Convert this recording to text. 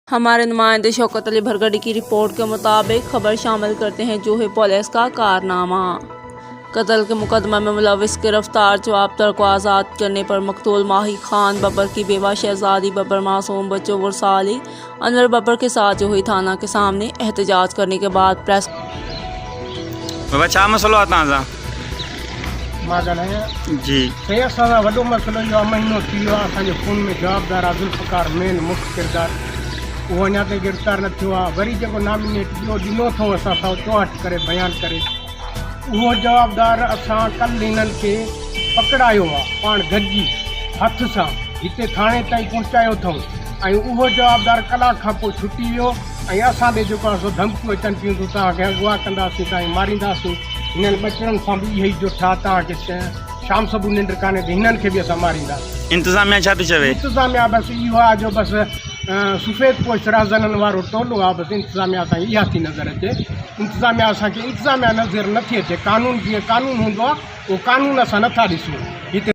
हमारे नुमाइंदे शौकत अली भरगड़ी की रिपोर्ट के मुताबिक खबर शामिल करते हैं जूहे पुलिस का कारनामा। कत्ल के मुकदमा में मुलविस गिरफ्तार जवाब तर्क को आज़ाद करने पर मकतूल माही खान बब्बर की बेवा शहजादी बब्बर मासूम बच्चों वरसाली अनवर बब्बर के साथ जूही थाना के सामने एहतजाज करने के बाद प्रेस मसलो जी वॾो मसइलो इहो महीनो थी वियो आहे। असांजे खून में जवाबदार आहे ज़ुल्फ़कार मेन मुख्य किरदारु, उहो अञा ताईं गिरफ़्तार न थियो आहे। वरी जेको नामिनेट ॿियो ॾिनो अथऊं असां 164 करे बयानु करे, उहो जवाबदार असां कल्ह हिननि खे पकड़ायो आहे, पाण गॾिजी हथ सां हिते थाणे ताईं पहुचायो अथऊं ऐं उहो जवाबदार कलाक खां पोइ छुटी वियो ऐं असां ॾे जेको आहे सो धमकियूं अचनि पियूं त तव्हांखे अगवा कंदासीं, तव्हांखे मारींदासीं। हिननि ॿचड़नि सां बि इहो ई ॾिठो आहे, तव्हांखे शाम सबू निंड कान्हे त हिननि खे बि असां मारींदासीं। इंतज़ामिया छा थी चवे? इंतज़ामिया बसि इहो आहे जो बसि सफ़ेद पोश राज़ननि वारो टोलो आहे। बसि इंतज़ामिया असांखे इहा थी नज़र अचे। इंतज़ामिया असांखे इंतज़ामिया नज़र नथी अचे। कानून जीअं कानून हूंदो आहे उहो कानून असां नथा ॾिसूं।